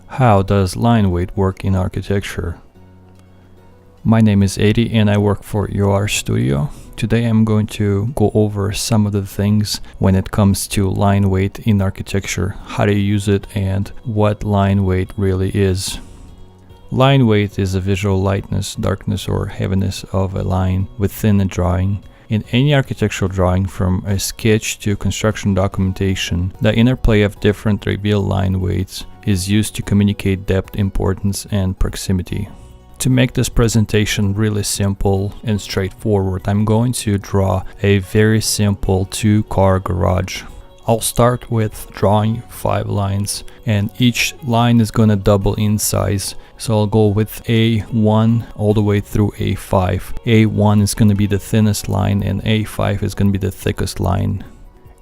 How does line weight work in architecture? My name is Adi and I work for UR Studio. Today I'm going to go over some of the things when it comes to line weight in architecture, how to use it and what line weight really is. Line weight is a visual lightness, darkness or heaviness of a line within a drawing. In any architectural drawing, from a sketch to construction documentation, the interplay of different revealed line weights is used to communicate depth, importance, and proximity. To make this presentation really simple and straightforward, I'm going to draw a very simple two-car garage. I'll start with drawing 5 lines, and each line is going to double in size. So I'll go with A1 all the way through A5. A1 is going to be the thinnest line and A5 is going to be the thickest line.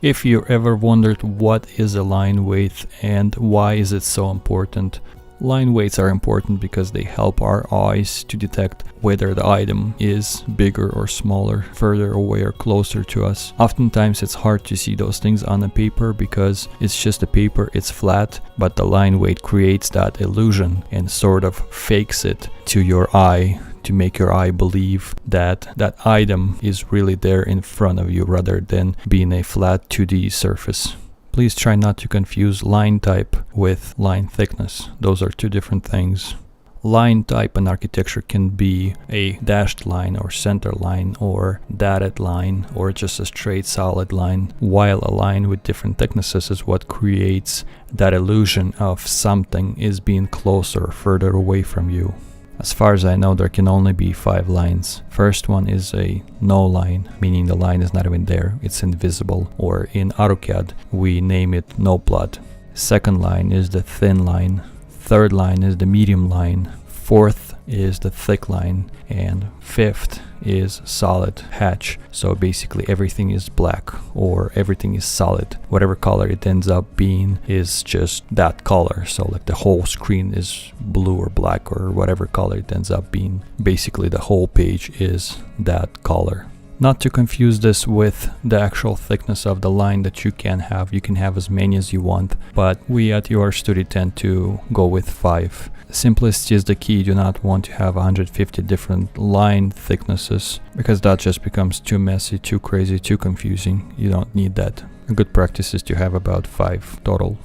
If you ever wondered what is a line weight and why is it so important, line weights are important because they help our eyes to detect whether the item is bigger or smaller, further away or closer to us. Oftentimes it's hard to see those things on a paper because it's just a paper, it's flat, but the line weight creates that illusion and sort of fakes it to your eye to make your eye believe that that item is really there in front of you rather than being a flat 2D surface. Please try not to confuse line type with line thickness. Those are two different things. Line type in architecture can be a dashed line or center line or dotted line or just a straight solid line, while a line with different thicknesses is what creates that illusion of something is being closer or further away from you. As far as I know, there can only be 5 lines. First one is a no line, meaning the line is not even there, it's invisible, or in AutoCAD we name it no plot. Second line is the thin line. Third line is the medium line. Fourth is the thick line, and fifth is solid hatch. So basically everything is black or everything is solid. Whatever color it ends up being is just that color. So like the whole screen is blue or black or whatever color it ends up being. Basically the whole page is that color. Not to confuse this with the actual thickness of the line that you can have. You can have as many as you want, but we at UR Studio tend to go with 5. Simplicity is the key. You do not want to have 150 different line thicknesses because that just becomes too messy, too crazy, too confusing. You don't need that. A good practice is to have about 5 total.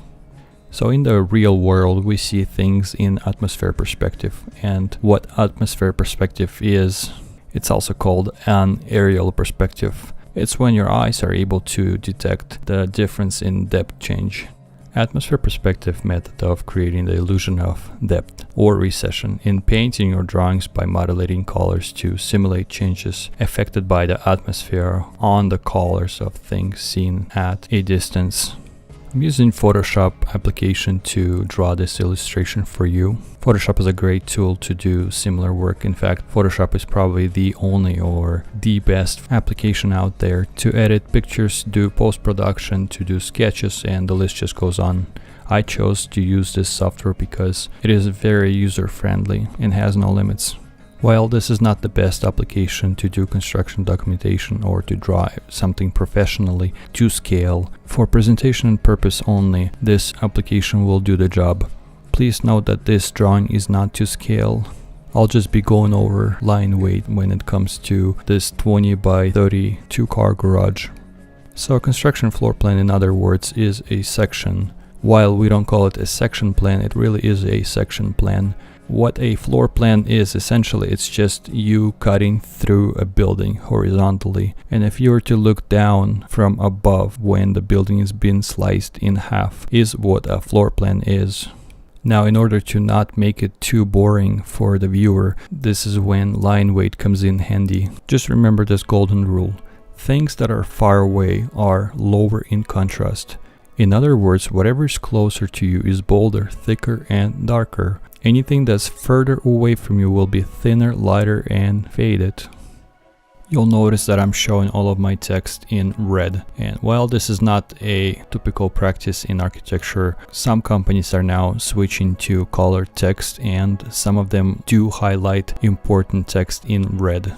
So in the real world, we see things in atmosphere perspective. And what atmosphere perspective is, it's also called an aerial perspective. It's when your eyes are able to detect the difference in depth change. Atmosphere perspective method of creating the illusion of depth or recession in painting your drawings by modulating colors to simulate changes affected by the atmosphere on the colors of things seen at a distance. I'm using Photoshop application to draw this illustration for you. Photoshop is a great tool to do similar work. In fact, Photoshop is probably the only or the best application out there to edit pictures, do post-production, to do sketches, and the list just goes on. I chose to use this software because it is very user-friendly and has no limits. While this is not the best application to do construction documentation or to draw something professionally to scale, for presentation purpose only, this application will do the job. Please note that this drawing is not to scale. I'll just be going over line weight when it comes to this 20 by 30 two-car garage. So a construction floor plan, in other words, is a section. While we don't call it a section plan, it really is a section plan. What a floor plan is, essentially, it's just you cutting through a building horizontally. And if you were to look down from above when the building is being sliced in half, is what a floor plan is. Now, in order to not make it too boring for the viewer, this is when line weight comes in handy. Just remember this golden rule. Things that are far away are lower in contrast. In other words, whatever is closer to you is bolder, thicker, and darker. Anything that's further away from you will be thinner, lighter, and faded. You'll notice that I'm showing all of my text in red. And while this is not a typical practice in architecture, some companies are now switching to colored text, and some of them do highlight important text in red.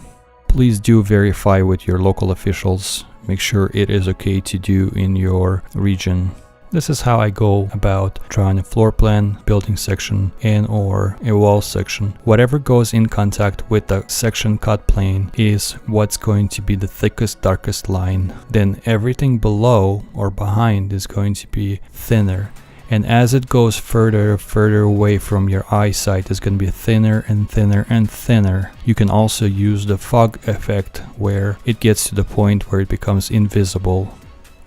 Please do verify with your local officials. Make sure it is okay to do in your region. This is how I go about drawing a floor plan, building section, and or a wall section. Whatever goes in contact with the section cut plane is what's going to be the thickest, darkest line. Then everything below or behind is going to be thinner. And as it goes further away from your eyesight, it's going to be thinner and thinner and thinner. You can also use the fog effect where it gets to the point where it becomes invisible.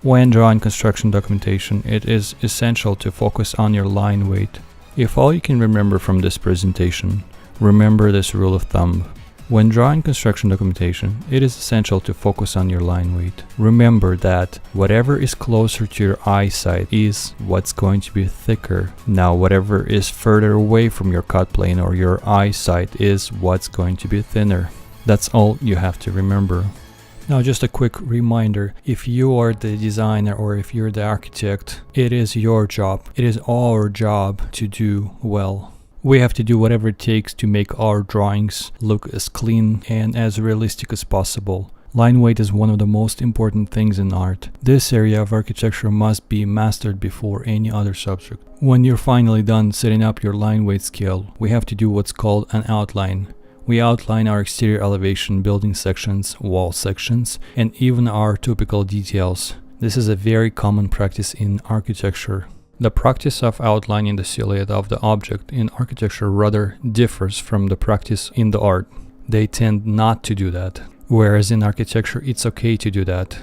When drawing construction documentation, it is essential to focus on your line weight. If all you can remember from this presentation, remember this rule of thumb. When drawing construction documentation, it is essential to focus on your line weight. Remember that whatever is closer to your eyesight is what's going to be thicker. Now, whatever is further away from your cut plane or your eyesight is what's going to be thinner. That's all you have to remember. Now, just a quick reminder, if you are the designer or if you're the architect, it is your job. It is our job to do well. We have to do whatever it takes to make our drawings look as clean and as realistic as possible. Line weight is one of the most important things in art. This area of architecture must be mastered before any other subject. When you're finally done setting up your line weight scale, we have to do what's called an outline. We outline our exterior elevation, building sections, wall sections, and even our typical details. This is a very common practice in architecture. The practice of outlining the silhouette of the object in architecture rather differs from the practice in the art. They tend not to do that, whereas in architecture it's okay to do that.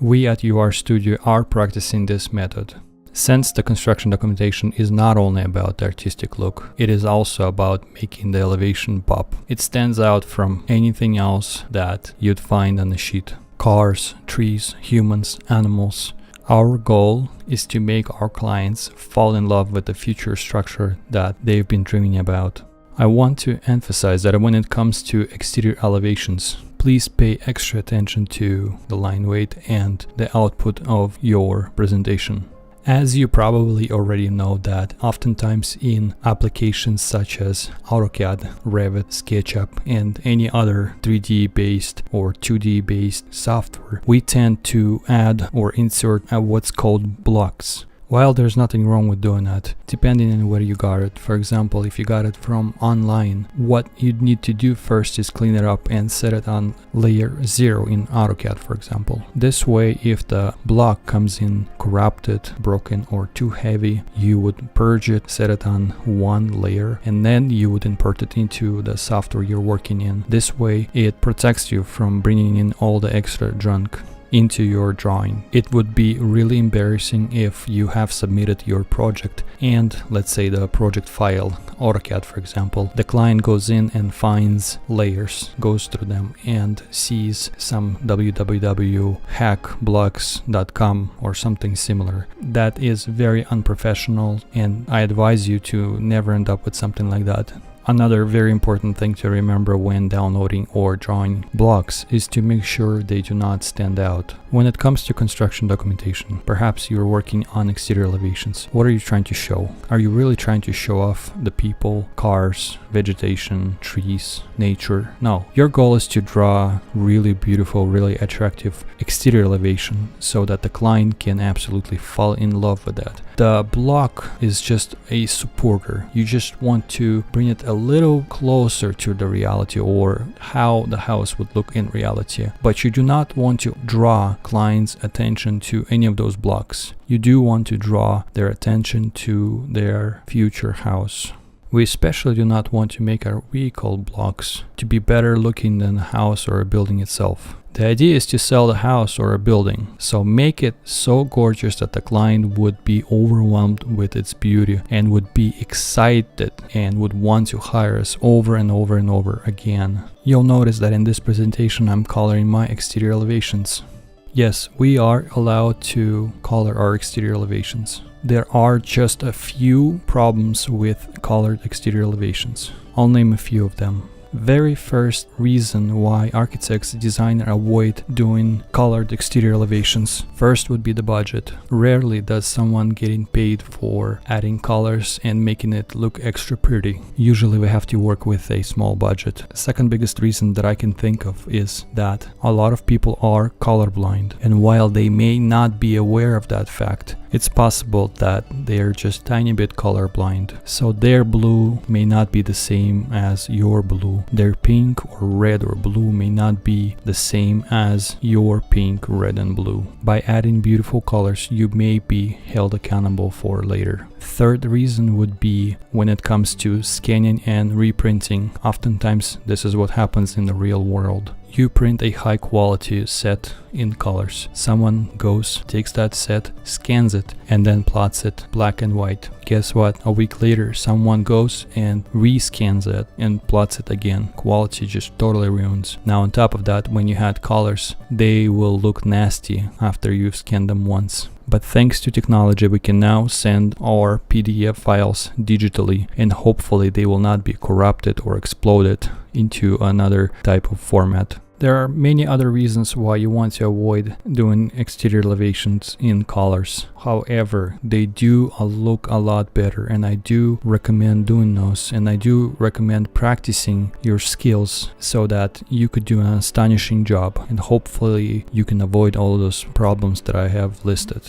We at UR Studio are practicing this method. Since the construction documentation is not only about the artistic look, it is also about making the elevation pop. It stands out from anything else that you'd find on the sheet. Cars, trees, humans, animals. Our goal is to make our clients fall in love with the future structure that they've been dreaming about. I want to emphasize that when it comes to exterior elevations, please pay extra attention to the line weight and the output of your presentation. As you probably already know that oftentimes in applications such as AutoCAD, Revit, SketchUp, and any other 3D based or 2D based software, we tend to add or insert what's called blocks. While there's nothing wrong with doing that, depending on where you got it. For example, if you got it from online, what you'd need to do first is clean it up and set it on layer 0 in AutoCAD, for example. This way, if the block comes in corrupted, broken, or too heavy, you would purge it, set it on one layer, and then you would import it into the software you're working in. This way, it protects you from bringing in all the extra junk into your drawing. It would be really embarrassing if you have submitted your project and let's say the project file, AutoCAD for example, the client goes in and finds layers, goes through them and sees some www.hackblocks.com or something similar. That is very unprofessional and I advise you to never end up with something like that. Another very important thing to remember when downloading or drawing blocks is to make sure they do not stand out. When it comes to construction documentation, perhaps you're working on exterior elevations. What are you trying to show? Are you really trying to show off the people, cars, vegetation, trees, nature? No. Your goal is to draw really beautiful, really attractive exterior elevation so that the client can absolutely fall in love with that. The block is just a supporter. You just want to bring it a little closer to the reality or how the house would look in reality. But you do not want to draw clients' attention to any of those blocks. You do want to draw their attention to their future house. We especially do not want to make our vehicle blocks to be better looking than a house or a building itself. The idea is to sell the house or a building, so make it so gorgeous that the client would be overwhelmed with its beauty and would be excited and would want to hire us over and over and over again. You'll notice that in this presentation I'm coloring my exterior elevations. Yes, we are allowed to color our exterior elevations. There are just a few problems with colored exterior elevations. I'll name a few of them. Very first reason why architects design avoid doing colored exterior elevations. First would be the budget. Rarely does someone getting paid for adding colors and making it look extra pretty. Usually we have to work with a small budget. Second biggest reason that I can think of is that a lot of people are colorblind, and while they may not be aware of that fact, It's possible that they're just tiny bit colorblind, so their blue may not be the same as your blue. Their pink or red or blue may not be the same as your pink, red and blue. By adding beautiful colors, you may be held accountable for later. Third reason would be when it comes to scanning and reprinting. Oftentimes this is what happens in the real world. You print a high quality set in colors. Someone goes, takes that set, scans it, and then plots it black and white. Guess what? A week later, someone goes and rescans it and plots it again. Quality just totally ruins. Now on top of that, when you had colors, they will look nasty after you've scanned them once. But thanks to technology, we can now send our PDF files digitally, and hopefully they will not be corrupted or exploded into another type of format. There are many other reasons why you want to avoid doing exterior elevations in colors. However, they do look a lot better, and I do recommend doing those, and I do recommend practicing your skills so that you could do an astonishing job, and hopefully you can avoid all of those problems that I have listed.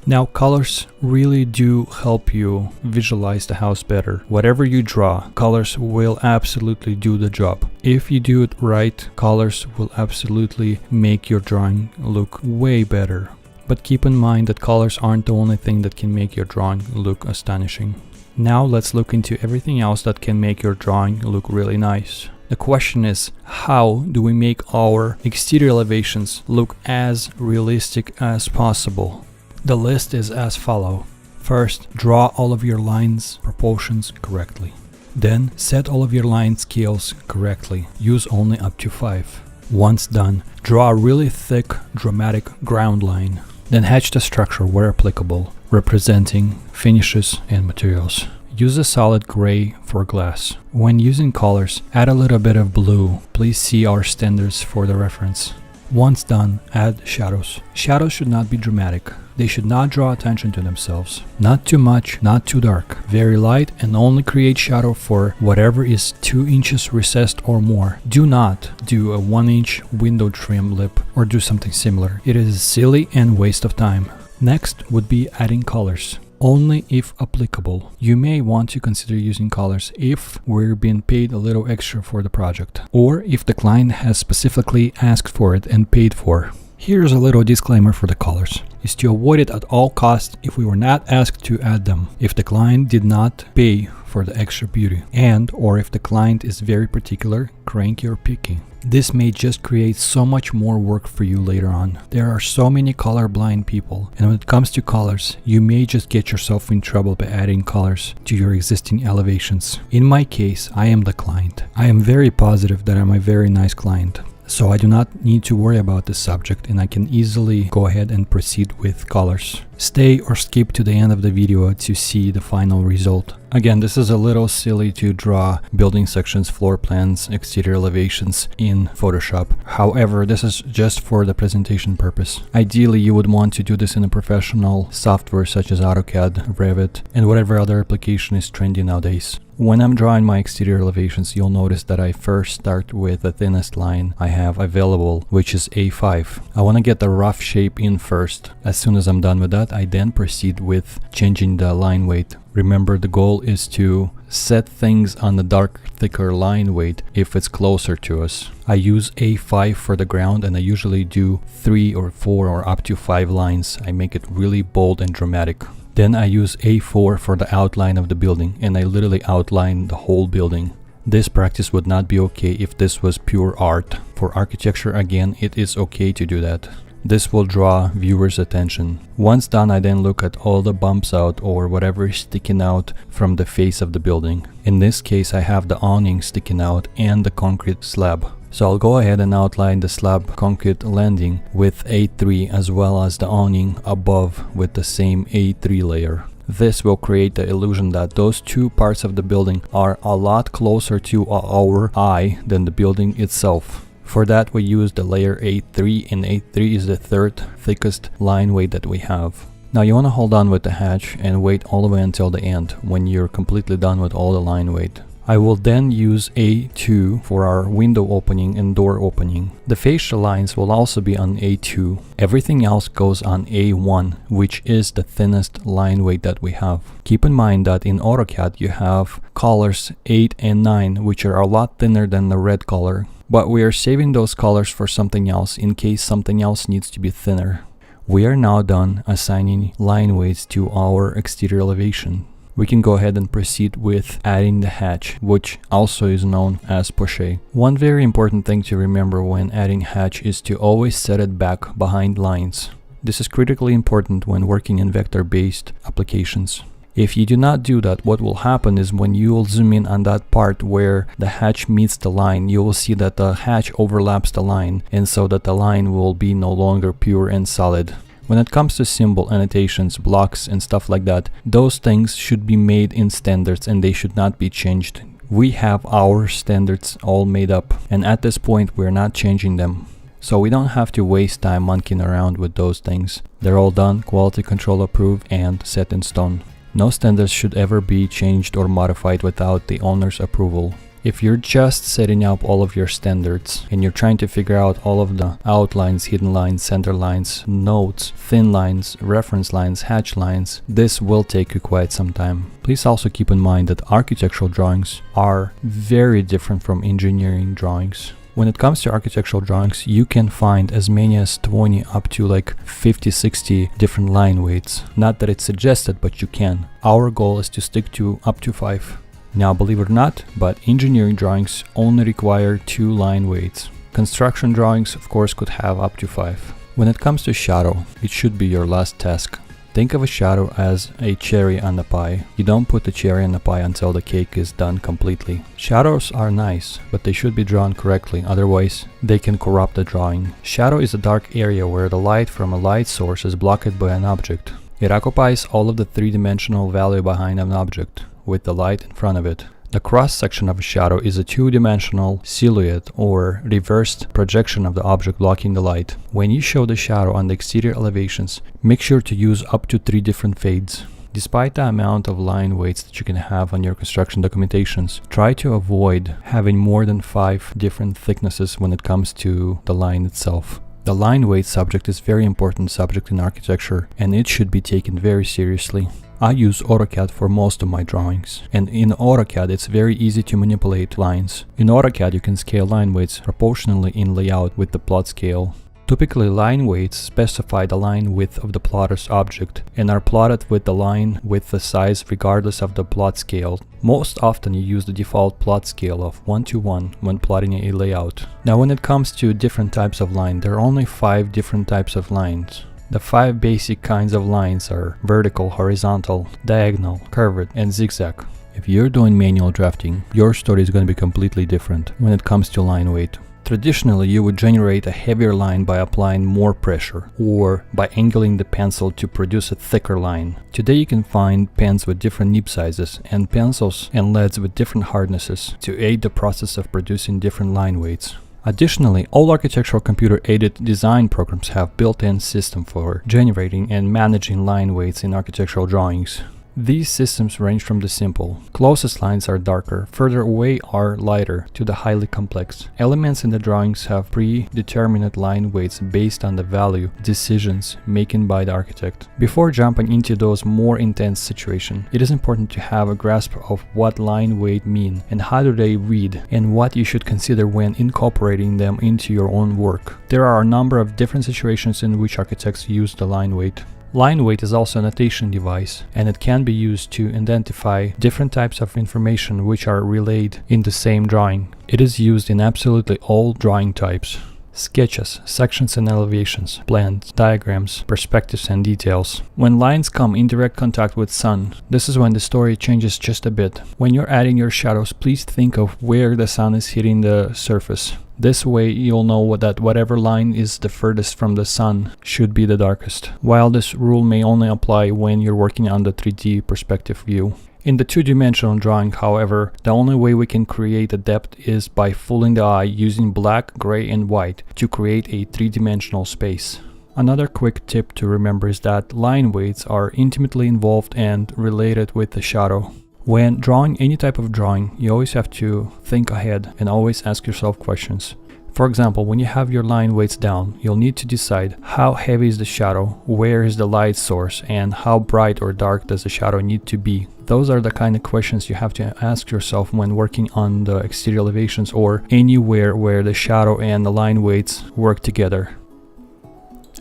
Now, colors really do help you visualize the house better. Whatever you draw, colors will absolutely do the job. If you do it right, colors will absolutely make your drawing look way better. But keep in mind that colors aren't the only thing that can make your drawing look astonishing. Now let's look into everything else that can make your drawing look really nice. The question is, how do we make our exterior elevations look as realistic as possible? The list is as follows. First, draw all of your lines proportions correctly. Then, set all of your line scales correctly. Use only up to 5. Once done, draw a really thick, dramatic ground line. Then hatch the structure where applicable, representing finishes and materials. Use a solid gray for glass. When using colors, add a little bit of blue. Please see our standards for the reference. Once done, add shadows. Shadows should not be dramatic. They should not draw attention to themselves. Not too much, not too dark. Very light and only create shadow for whatever is 2 inches recessed or more. Do not do a 1-inch window trim lip or do something similar. It is silly and waste of time. Next would be adding colors. Only if applicable. You may want to consider using colors if we're being paid a little extra for the project, or if the client has specifically asked for it and paid for. Here's a little disclaimer for the colors. Is to avoid it at all costs if we were not asked to add them, if the client did not pay for the extra beauty, and or if the client is very particular, cranky or picky. This may just create so much more work for you later on. There are so many colorblind people, and when it comes to colors, you may just get yourself in trouble by adding colors to your existing elevations. In my case, I am the client. I am very positive that I'm a very nice client. So I do not need to worry about this subject, and I can easily go ahead and proceed with colors. Stay or skip to the end of the video to see the final result. Again, this is a little silly to draw building sections, floor plans, exterior elevations in Photoshop. However, this is just for the presentation purpose. Ideally, you would want to do this in a professional software such as AutoCAD, Revit, and whatever other application is trendy nowadays. When I'm drawing my exterior elevations, you'll notice that I first start with the thinnest line I have available, which is A5. I want to get the rough shape in first. As soon as I'm done with that, I then proceed with changing the line weight. Remember, the goal is to set things on the dark, thicker line weight if it's closer to us. I use A5 for the ground, and I usually do 3 or 4 or up to 5 lines. I make it really bold and dramatic. Then I use A4 for the outline of the building, and I literally outline the whole building. This practice would not be okay if this was pure art. For architecture, again, it is okay to do that. This will draw viewers' attention. Once done, I then look at all the bumps out or whatever is sticking out from the face of the building. In this case, I have the awning sticking out and the concrete slab. So I'll go ahead and outline the slab concrete landing with A3 as well as the awning above with the same A3 layer. This will create the illusion that those two parts of the building are a lot closer to our eye than the building itself. For that, we use the layer A3, and A3 is the third thickest line weight that we have. Now you want to hold on with the hatch and wait all the way until the end when you're completely done with all the line weight. I will then use A2 for our window opening and door opening. The fascia lines will also be on A2. Everything else goes on A1, which is the thinnest line weight that we have. Keep in mind that in AutoCAD you have colors 8 and 9, which are a lot thinner than the red color. But we are saving those colors for something else in case something else needs to be thinner. We are now done assigning line weights to our exterior elevation. We can go ahead and proceed with adding the hatch, which also is known as poché. One very important thing to remember when adding hatch is to always set it back behind lines. This is critically important when working in vector-based applications. If you do not do that, what will happen is when you will zoom in on that part where the hatch meets the line, you will see that the hatch overlaps the line, and so that the line will be no longer pure and solid. When it comes to symbol annotations, blocks and stuff like that, those things should be made in standards and they should not be changed. We have our standards all made up, and at this point we're not changing them. So we don't have to waste time monkeying around with those things. They're all done, quality control approved, and set in stone. No standards should ever be changed or modified without the owner's approval. If you're just setting up all of your standards and you're trying to figure out all of the outlines, hidden lines, center lines, notes, thin lines, reference lines, hatch lines, this will take you quite some time. Please also keep in mind that architectural drawings are very different from engineering drawings. When it comes to architectural drawings, you can find as many as 20 up to like 50-60 different line weights. Not that it's suggested, but you can. Our goal is to stick to up to 5. Now, believe it or not, but engineering drawings only require 2 line weights. Construction drawings, of course, could have up to 5. When it comes to shadow, it should be your last task. Think of a shadow as a cherry on the pie. You don't put the cherry on the pie until the cake is done completely. Shadows are nice, but they should be drawn correctly, otherwise they can corrupt the drawing. Shadow is a dark area where the light from a light source is blocked by an object. It occupies all of the 3-dimensional value behind an object, with the light in front of it. The cross-section of a shadow is a 2-dimensional silhouette or reversed projection of the object blocking the light. When you show the shadow on the exterior elevations, make sure to use up to 3 different fades. Despite the amount of line weights that you can have on your construction documentations, try to avoid having more than 5 different thicknesses when it comes to the line itself. The line weight subject is a very important subject in architecture, and it should be taken very seriously. I use AutoCAD for most of my drawings, and in AutoCAD it's very easy to manipulate lines. In AutoCAD you can scale line weights proportionally in layout with the plot scale. Typically, line weights specify the line width of the plotter's object and are plotted with the line width the size regardless of the plot scale. Most often you use the default plot scale of 1:1 when plotting a layout. Now when it comes to different types of line, there are only 5 different types of lines. The 5 basic kinds of lines are vertical, horizontal, diagonal, curved, and zigzag. If you're doing manual drafting, your story is going to be completely different when it comes to line weight. Traditionally, you would generate a heavier line by applying more pressure or by angling the pencil to produce a thicker line. Today you can find pens with different nib sizes and pencils and leads with different hardnesses to aid the process of producing different line weights. Additionally, all architectural computer-aided design programs have built-in system for generating and managing line weights in architectural drawings. These systems range from the simple, closest lines are darker, further away are lighter, to the highly complex. Elements in the drawings have predetermined line weights based on the value decisions making by the architect. Before jumping into those more intense situations, it is important to have a grasp of what line weight mean and how do they read and what you should consider when incorporating them into your own work. There are a number of different situations in which architects use the line weight. Line weight is also a notation device, and it can be used to identify different types of information which are relayed in the same drawing. It is used in absolutely all drawing types: sketches, sections and elevations, plans, diagrams, perspectives and details. When lines come in direct contact with sun, this is when the story changes just a bit. When you're adding your shadows, please think of where the sun is hitting the surface. This way you'll know that whatever line is the furthest from the sun should be the darkest, while this rule may only apply when you're working on the 3D perspective view. In the 2-dimensional drawing, however, the only way we can create a depth is by fooling the eye using black, gray and white to create a 3-dimensional space. Another quick tip to remember is that line weights are intimately involved and related with the shadow. When drawing any type of drawing, you always have to think ahead and always ask yourself questions. For example, when you have your line weights down, you'll need to decide how heavy is the shadow, where is the light source, and how bright or dark does the shadow need to be. Those are the kind of questions you have to ask yourself when working on the exterior elevations or anywhere where the shadow and the line weights work together.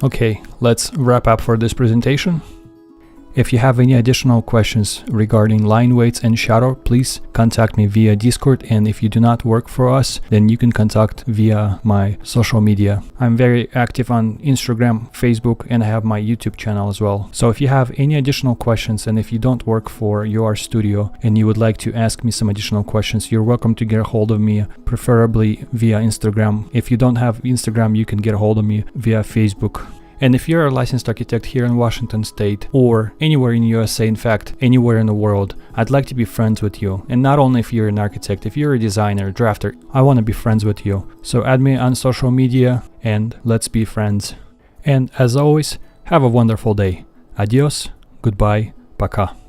Okay, let's wrap up for this presentation. If you have any additional questions regarding line weights and shadow, please contact me via Discord, and if you do not work for us, then you can contact via my social media. I'm very active on Instagram, Facebook, and I have my YouTube channel as well. So if you have any additional questions, and if you don't work for your studio and you would like to ask me some additional questions, you're welcome to get a hold of me, preferably via Instagram. If you don't have Instagram, you can get a hold of me via Facebook. And if you're a licensed architect here in Washington State or anywhere in USA, in fact, anywhere in the world, I'd like to be friends with you. And not only if you're an architect, if you're a designer, drafter, I want to be friends with you. So add me on social media and let's be friends. And as always, have a wonderful day. Adios, goodbye, пока.